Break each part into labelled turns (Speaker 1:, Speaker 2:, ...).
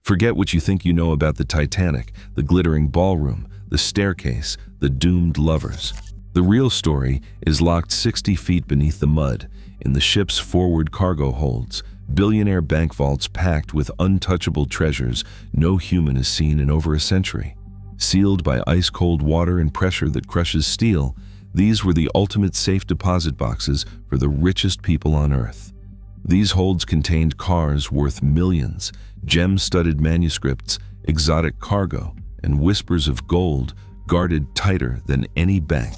Speaker 1: Forget what you think you know about the Titanic, the glittering ballroom, the staircase, the doomed lovers. The real story is locked 60 feet beneath the mud, in the ship's forward cargo holds, billionaire bank vaults packed with untouchable treasures no human has seen in over a century. Sealed by ice-cold water and pressure that crushes steel, these were the ultimate safe deposit boxes for the richest people on Earth. These holds contained cars worth millions, gem-studded manuscripts, exotic cargo, and whispers of gold guarded tighter than any bank.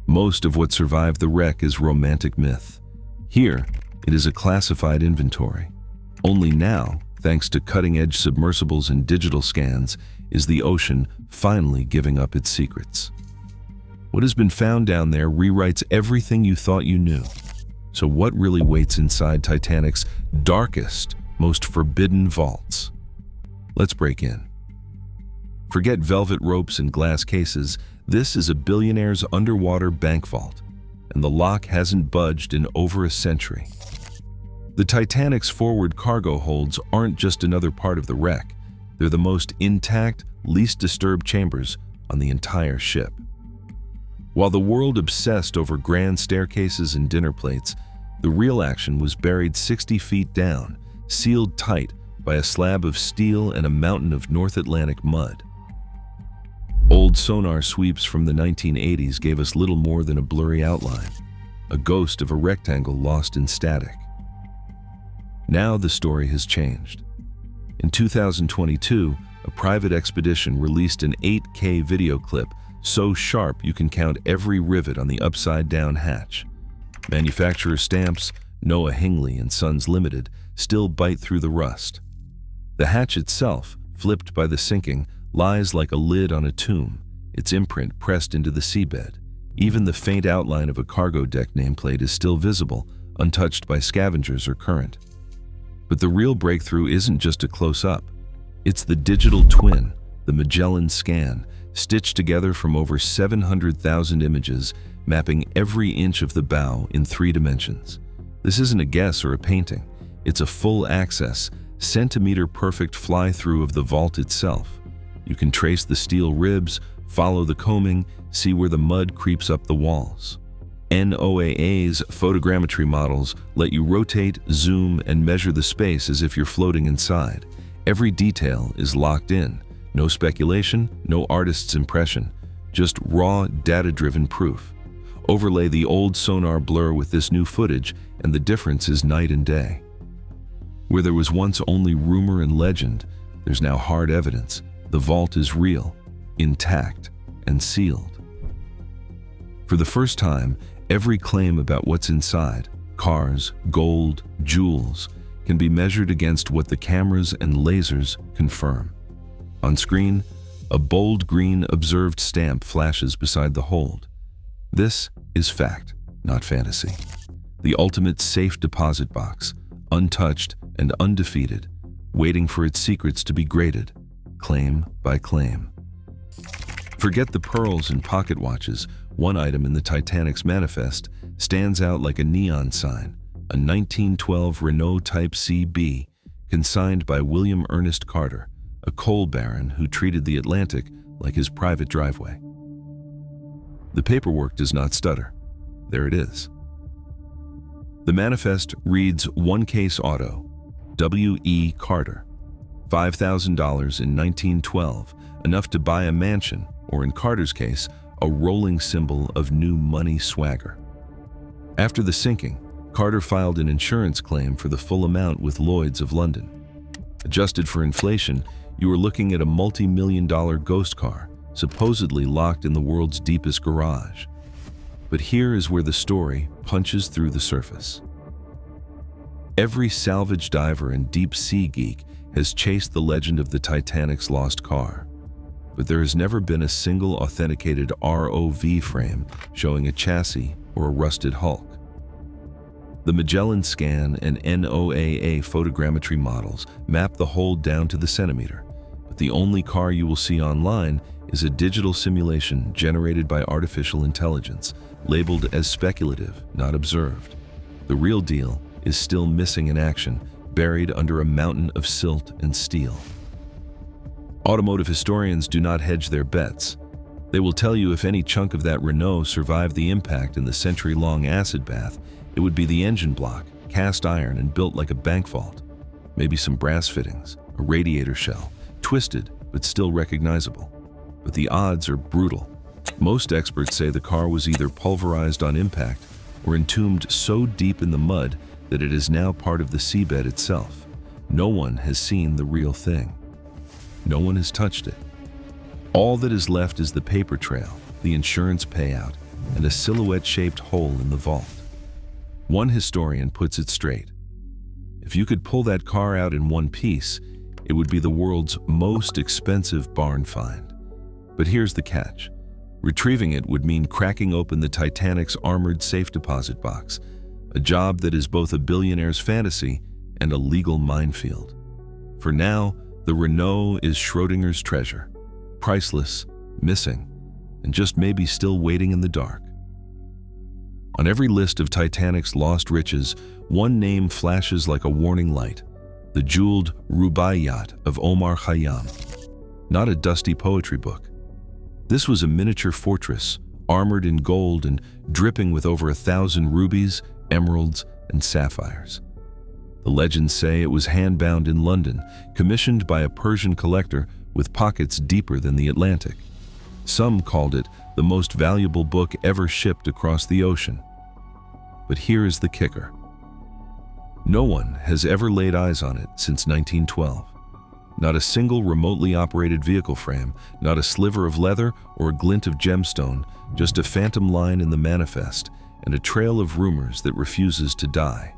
Speaker 1: Most of what survived the wreck is romantic myth. Here, it is a classified inventory. Only now, thanks to cutting-edge submersibles and digital scans, is the ocean finally giving up its secrets. What has been found down there rewrites everything you thought you knew. So what really waits inside Titanic's darkest, most forbidden vaults? Let's break in. Forget velvet ropes and glass cases. This is a billionaire's underwater bank vault, and the lock hasn't budged in over a century. The Titanic's forward cargo holds aren't just another part of the wreck. They're the most intact, least disturbed chambers on the entire ship. While the world obsessed over grand staircases and dinner plates, the real action was buried 60 feet down, sealed tight by a slab of steel and a mountain of North Atlantic mud. Old sonar sweeps from the 1980s gave us little more than a blurry outline, a ghost of a rectangle lost in static. Now the story has changed. In 2022, a private expedition released an 8K video clip so sharp you can count every rivet on the upside-down hatch. Manufacturer stamps, Noah Hingley and Sons Limited, still bite through the rust. The hatch itself, flipped by the sinking, lies like a lid on a tomb, its imprint pressed into the seabed. Even the faint outline of a cargo deck nameplate is still visible, untouched by scavengers or current. But the real breakthrough isn't just a close-up. It's the digital twin, the Magellan scan, stitched together from over 700,000 images, mapping every inch of the bow in 3 dimensions. This isn't a guess or a painting. It's a full-access, centimeter-perfect fly-through of the vault itself. You can trace the steel ribs, follow the combing, see where the mud creeps up the walls. NOAA's photogrammetry models let you rotate, zoom, and measure the space as if you're floating inside. Every detail is locked in. No speculation, no artist's impression, just raw, data-driven proof. Overlay the old sonar blur with this new footage, and the difference is night and day. Where there was once only rumor and legend, there's now hard evidence. The vault is real, intact, and sealed. For the first time, every claim about what's inside, cars, gold, jewels, can be measured against what the cameras and lasers confirm. On screen, a bold green observed stamp flashes beside the hold. This is fact, not fantasy. The ultimate safe deposit box, untouched and undefeated, waiting for its secrets to be graded, claim by claim. Forget the pearls and pocket watches. One item in the Titanic's manifest stands out like a neon sign, a 1912 Renault Type CB, consigned by William Ernest Carter, a coal baron who treated the Atlantic like his private driveway. The paperwork does not stutter. There it is. The manifest reads One Case Auto, W.E. Carter, $5,000 in 1912, enough to buy a mansion, or in Carter's case, a rolling symbol of new money swagger. After the sinking, Carter filed an insurance claim for the full amount with Lloyd's of London. Adjusted for inflation, you are looking at a multi-million-dollar ghost car, supposedly locked in the world's deepest garage. But here is where the story punches through the surface. Every salvage diver and deep-sea geek has chased the legend of the Titanic's lost car, but there has never been a single authenticated ROV frame showing a chassis or a rusted hulk. The Magellan scan and NOAA photogrammetry models map the hold down to the centimeter, but the only car you will see online is a digital simulation generated by artificial intelligence, labeled as speculative, not observed. The real deal is still missing in action, buried under a mountain of silt and steel. Automotive historians do not hedge their bets. They will tell you if any chunk of that Renault survived the impact in the century-long acid bath, it would be the engine block, cast iron and built like a bank vault. Maybe some brass fittings, a radiator shell, twisted but still recognizable. But the odds are brutal. Most experts say the car was either pulverized on impact or entombed so deep in the mud that it is now part of the seabed itself. No one has seen the real thing. No one has touched it. All that is left is the paper trail, the insurance payout, and a silhouette-shaped hole in the vault. One historian puts it straight. If you could pull that car out in one piece, it would be the world's most expensive barn find. But here's the catch. Retrieving it would mean cracking open the Titanic's armored safe deposit box, a job that is both a billionaire's fantasy and a legal minefield. For now, the Renault is Schrodinger's treasure, priceless, missing, and just maybe still waiting in the dark. On every list of Titanic's lost riches, one name flashes like a warning light: the jeweled Rubaiyat of Omar Khayyam. Not a dusty poetry book. This was a miniature fortress, armored in gold and dripping with over 1,000 rubies, emeralds, and sapphires. The legends say it was hand-bound in London, commissioned by a Persian collector with pockets deeper than the Atlantic. Some called it the most valuable book ever shipped across the ocean. But here is the kicker. No one has ever laid eyes on it since 1912. Not a single remotely operated vehicle frame, not a sliver of leather or a glint of gemstone, just a phantom line in the manifest and a trail of rumors that refuses to die.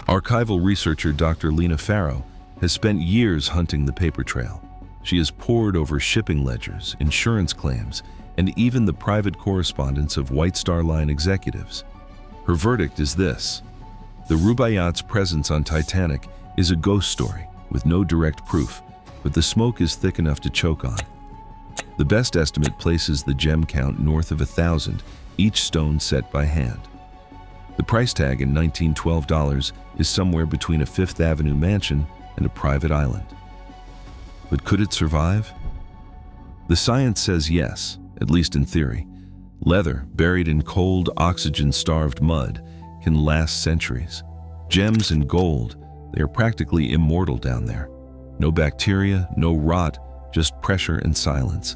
Speaker 1: Archival researcher Dr. Lena Farrow has spent years hunting the paper trail. She has pored over shipping ledgers, insurance claims, and even the private correspondence of White Star Line executives. Her verdict is this: the Rubaiyat's presence on Titanic is a ghost story with no direct proof, but the smoke is thick enough to choke on. The best estimate places the gem count north of 1,000, each stone set by hand. The price tag in $1912 is somewhere between a Fifth Avenue mansion and a private island. But could it survive? The science says yes, at least in theory. Leather, buried in cold, oxygen-starved mud, can last centuries. Gems and gold, they are practically immortal down there. No bacteria, no rot, just pressure and silence.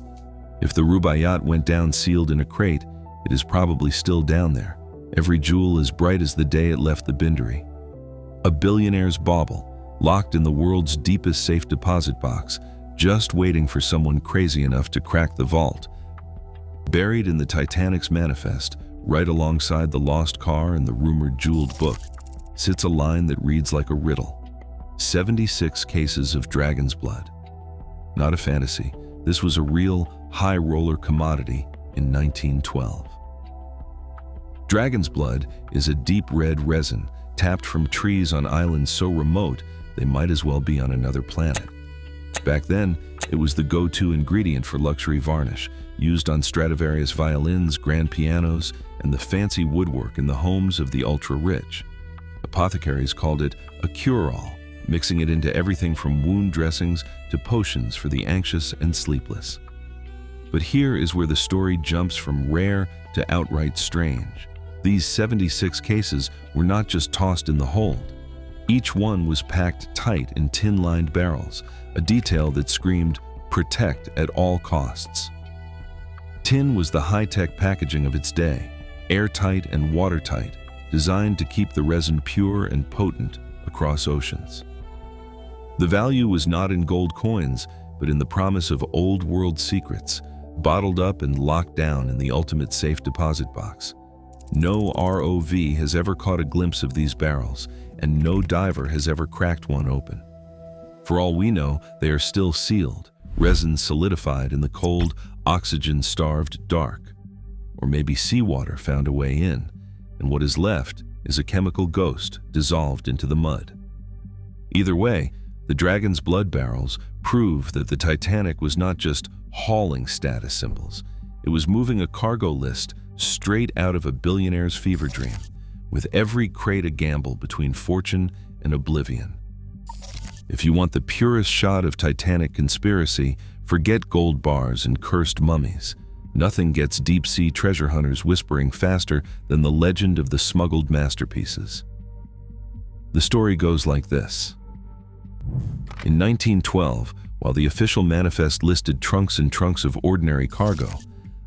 Speaker 1: If the Rubaiyat went down sealed in a crate, it is probably still down there. Every jewel as bright as the day it left the bindery. A billionaire's bauble, locked in the world's deepest safe deposit box, just waiting for someone crazy enough to crack the vault. Buried in the Titanic's manifest, right alongside the lost car and the rumored jeweled book, sits a line that reads like a riddle: 76 cases of dragon's blood. Not a fantasy, this was a real high-roller commodity in 1912. Dragon's blood is a deep red resin tapped from trees on islands so remote they might as well be on another planet. Back then, it was the go-to ingredient for luxury varnish, used on Stradivarius violins, grand pianos, and the fancy woodwork in the homes of the ultra-rich. Apothecaries called it a cure-all, mixing it into everything from wound dressings to potions for the anxious and sleepless. But here is where the story jumps from rare to outright strange. These 76 cases were not just tossed in the hold. Each one was packed tight in tin-lined barrels, a detail that screamed, "Protect at all costs." Tin was the high-tech packaging of its day, airtight and watertight, designed to keep the resin pure and potent across oceans. The value was not in gold coins, but in the promise of old-world secrets, bottled up and locked down in the ultimate safe deposit box. No ROV has ever caught a glimpse of these barrels, and no diver has ever cracked one open. For all we know, they are still sealed, resin solidified in the cold, oxygen-starved dark. Or maybe seawater found a way in, and what is left is a chemical ghost dissolved into the mud. Either way, the dragon's blood barrels prove that the Titanic was not just hauling status symbols. It was moving a cargo list straight out of a billionaire's fever dream, with every crate a gamble between fortune and oblivion. If you want the purest shot of Titanic conspiracy, forget gold bars and cursed mummies. Nothing gets deep-sea treasure hunters whispering faster than the legend of the smuggled masterpieces. The story goes like this. In 1912, while the official manifest listed trunks and trunks of ordinary cargo,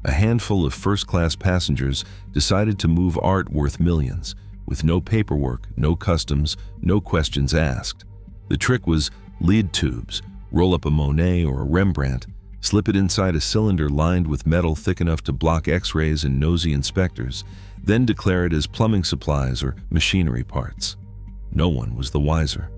Speaker 1: a handful of first-class passengers decided to move art worth millions, with no paperwork, no customs, no questions asked. The trick was lead tubes. Roll up a Monet or a Rembrandt, slip it inside a cylinder lined with metal thick enough to block X-rays and nosy inspectors, then declare it as plumbing supplies or machinery parts. No one was the wiser.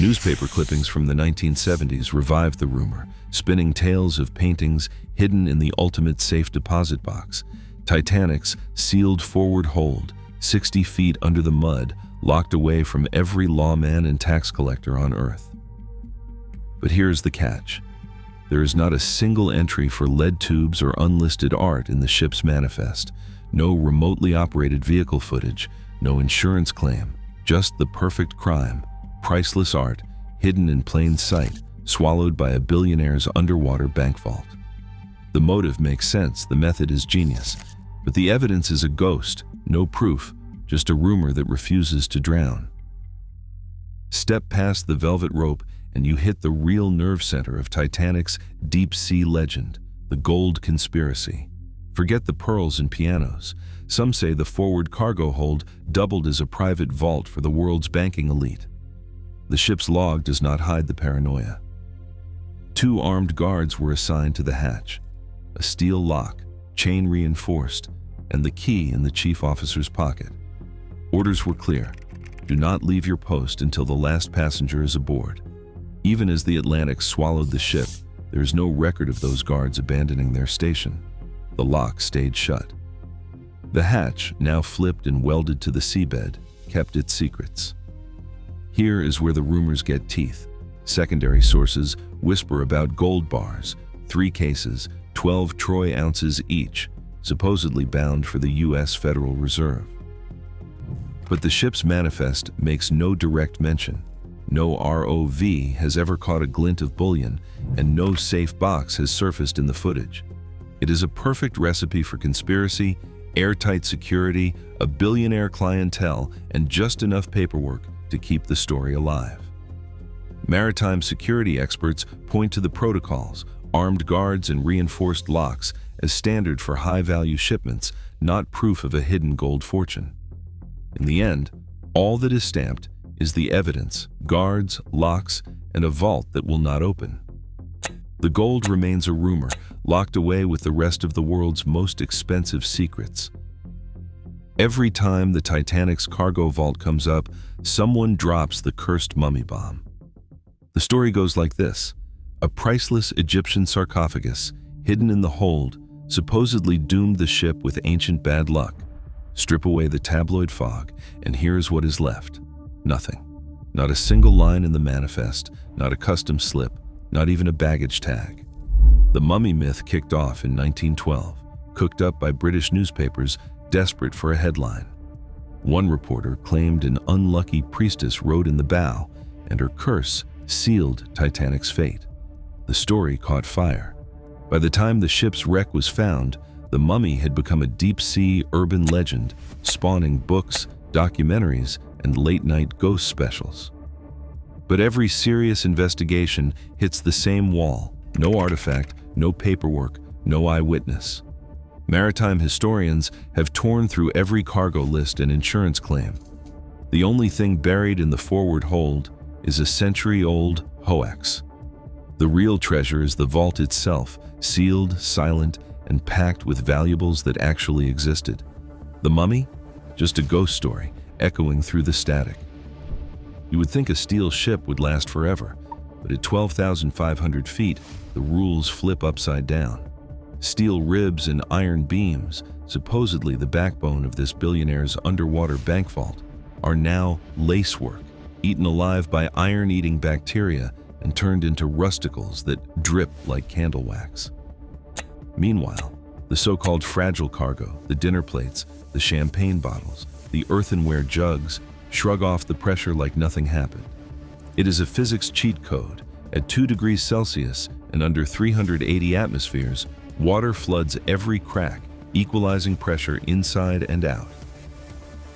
Speaker 1: Newspaper clippings from the 1970s revived the rumor, spinning tales of paintings hidden in the ultimate safe deposit box. Titanic's sealed forward hold, 60 feet under the mud, locked away from every lawman and tax collector on Earth. But here's the catch. There is not a single entry for lead tubes or unlisted art in the ship's manifest. No remotely operated vehicle footage, no insurance claim, just the perfect crime, priceless art, hidden in plain sight, swallowed by a billionaire's underwater bank vault. The motive makes sense, the method is genius, but the evidence is a ghost, no proof, just a rumor that refuses to drown. Step past the velvet rope and you hit the real nerve center of Titanic's deep-sea legend, the gold conspiracy. Forget the pearls and pianos. Some say the forward cargo hold doubled as a private vault for the world's banking elite. The ship's log does not hide the paranoia. 2 armed guards were assigned to the hatch, a steel lock, chain reinforced, and the key in the chief officer's pocket. Orders were clear. Do not leave your post until the last passenger is aboard. Even as the Atlantic swallowed the ship, there is no record of those guards abandoning their station. The lock stayed shut. The hatch, now flipped and welded to the seabed, kept its secrets. Here is where the rumors get teeth. Secondary sources whisper about gold bars, 3 cases, 12 troy ounces each, supposedly bound for the U.S. Federal Reserve. But the ship's manifest makes no direct mention. No ROV has ever caught a glint of bullion, and no safe box has surfaced in the footage. It is a perfect recipe for conspiracy, airtight security, a billionaire clientele, and just enough paperwork to keep the story alive. Maritime security experts point to the protocols, armed guards and reinforced locks, as standard for high-value shipments, not proof of a hidden gold fortune. In the end, all that is stamped is the evidence, guards, locks, and a vault that will not open. The gold remains a rumor, locked away with the rest of the world's most expensive secrets. Every time the Titanic's cargo vault comes up, someone drops the cursed mummy bomb. The story goes like this. A priceless Egyptian sarcophagus, hidden in the hold, supposedly doomed the ship with ancient bad luck. Strip away the tabloid fog, and here's what is left. Nothing. Not a single line in the manifest, not a custom slip, not even a baggage tag. The mummy myth kicked off in 1912, cooked up by British newspapers desperate for a headline. One reporter claimed an unlucky priestess rode in the bow, and her curse sealed Titanic's fate. The story caught fire. By the time the ship's wreck was found, the mummy had become a deep-sea urban legend, spawning books, documentaries, and late-night ghost specials. But every serious investigation hits the same wall. No artifact, no paperwork, no eyewitness. Maritime historians have torn through every cargo list and insurance claim. The only thing buried in the forward hold is a century-old hoax. The real treasure is the vault itself, sealed, silent, and packed with valuables that actually existed. The mummy? Just a ghost story, echoing through the static. You would think a steel ship would last forever, but at 12,500 feet, the rules flip upside down. Steel ribs and iron beams, supposedly the backbone of this billionaire's underwater bank vault, are now lacework, eaten alive by iron-eating bacteria and turned into rusticles that drip like candle wax. Meanwhile, the so-called fragile cargo, the dinner plates, the champagne bottles, the earthenware jugs, shrug off the pressure like nothing happened. It is a physics cheat code. At 2 degrees Celsius and under 380 atmospheres, water floods every crack, equalizing pressure inside and out.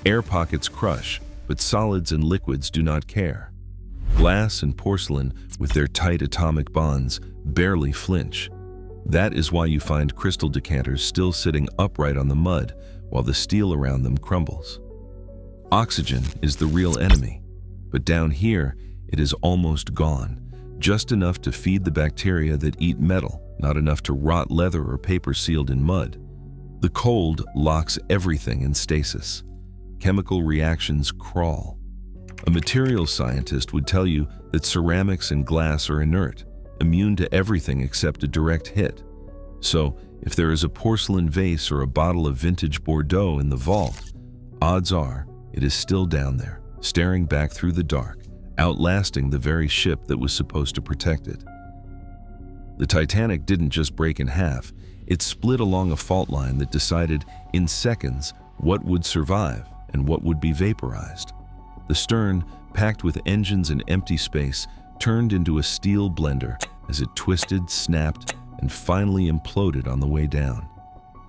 Speaker 1: Air pockets crush, but solids and liquids do not care. Glass and porcelain, with their tight atomic bonds, barely flinch. That is why you find crystal decanters still sitting upright on the mud, while the steel around them crumbles. Oxygen is the real enemy, but down here, it is almost gone, just enough to feed the bacteria that eat metal, not enough to rot leather or paper sealed in mud. The cold locks everything in stasis. Chemical reactions crawl. A materials scientist would tell you that ceramics and glass are inert, immune to everything except a direct hit. So, if there is a porcelain vase or a bottle of vintage Bordeaux in the vault, odds are it is still down there, staring back through the dark, outlasting the very ship that was supposed to protect it. The Titanic didn't just break in half, it split along a fault line that decided in seconds what would survive and what would be vaporized. The stern, packed with engines and empty space, turned into a steel blender as it twisted, snapped, and finally imploded on the way down.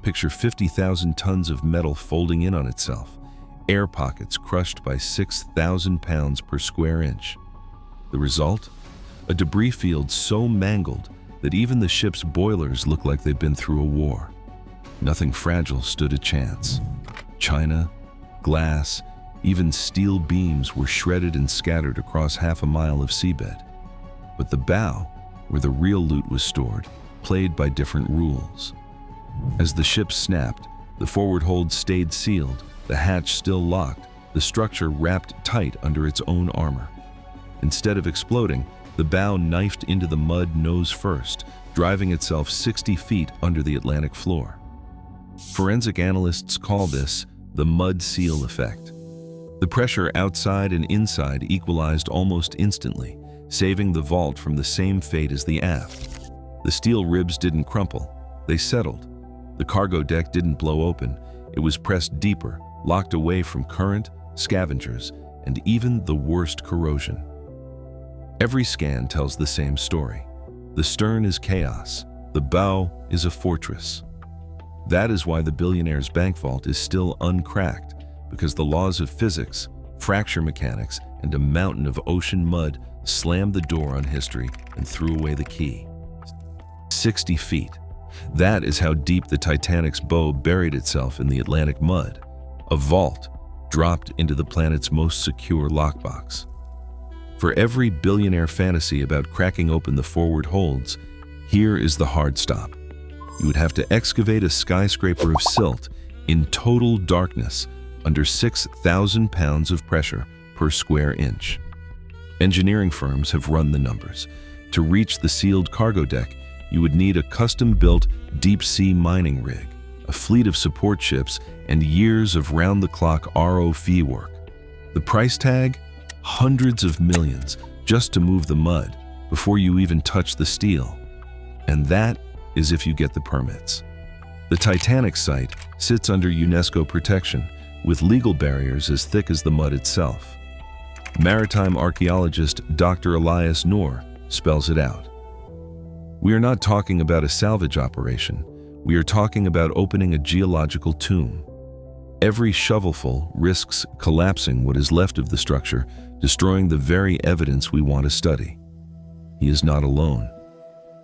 Speaker 1: Picture 50,000 tons of metal folding in on itself, air pockets crushed by 6,000 pounds per square inch. The result? A debris field so mangled that even the ship's boilers look like they've been through a war. Nothing fragile stood a chance. China, glass, even steel beams were shredded and scattered across half a mile of seabed. But the bow, where the real loot was stored, played by different rules. As the ship snapped, the forward hold stayed sealed, the hatch still locked, the structure wrapped tight under its own armor. Instead of exploding, the bow knifed into the mud nose first, driving itself 60 feet under the Atlantic floor. Forensic analysts call this the mud seal effect. The pressure outside and inside equalized almost instantly, saving the vault from the same fate as the aft. The steel ribs didn't crumple, they settled. The cargo deck didn't blow open, it was pressed deeper, locked away from current, scavengers, and even the worst corrosion. Every scan tells the same story. The stern is chaos, the bow is a fortress. That is why the billionaire's bank vault is still uncracked, because the laws of physics, fracture mechanics, and a mountain of ocean mud slammed the door on history and threw away the key. 60 feet. That is how deep the Titanic's bow buried itself in the Atlantic mud. A vault dropped into the planet's most secure lockbox. For every billionaire fantasy about cracking open the forward holds, here is the hard stop. You would have to excavate a skyscraper of silt in total darkness under 6,000 pounds of pressure per square inch. Engineering firms have run the numbers. To reach the sealed cargo deck, you would need a custom-built deep-sea mining rig, a fleet of support ships, and years of round-the-clock ROV work. The price tag? Hundreds of millions just to move the mud before you even touch the steel. And that is if you get the permits. The Titanic site sits under UNESCO protection, with legal barriers as thick as the mud itself. Maritime archaeologist Dr. Elias Noor spells it out. We are not talking about a salvage operation. We are talking about opening a geological tomb. Every shovelful risks collapsing what is left of the structure, destroying the very evidence we want to study. He is not alone.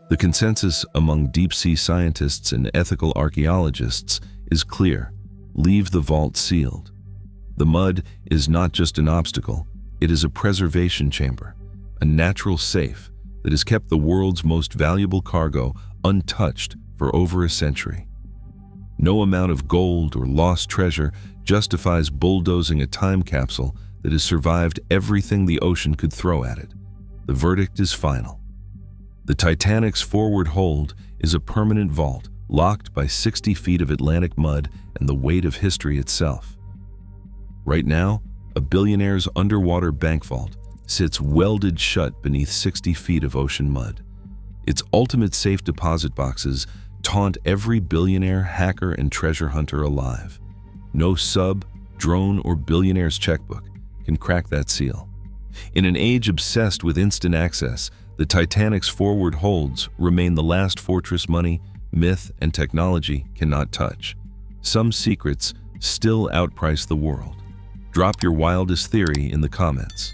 Speaker 1: The consensus among deep-sea scientists and ethical archaeologists is clear. Leave the vault sealed. The mud is not just an obstacle, it is a preservation chamber, a natural safe that has kept the world's most valuable cargo untouched for over a century. No amount of gold or lost treasure justifies bulldozing a time capsule that has survived everything the ocean could throw at it. The verdict is final. The Titanic's forward hold is a permanent vault locked by 60 feet of Atlantic mud and the weight of history itself. Right now, a billionaire's underwater bank vault sits welded shut beneath 60 feet of ocean mud. Its ultimate safe deposit boxes taunt every billionaire, hacker, and treasure hunter alive. No sub, drone, or billionaire's checkbook can crack that seal. In an age obsessed with instant access, the Titanic's forward holds remain the last fortress money, myth, and technology cannot touch. Some secrets still outprice the world. Drop your wildest theory in the comments.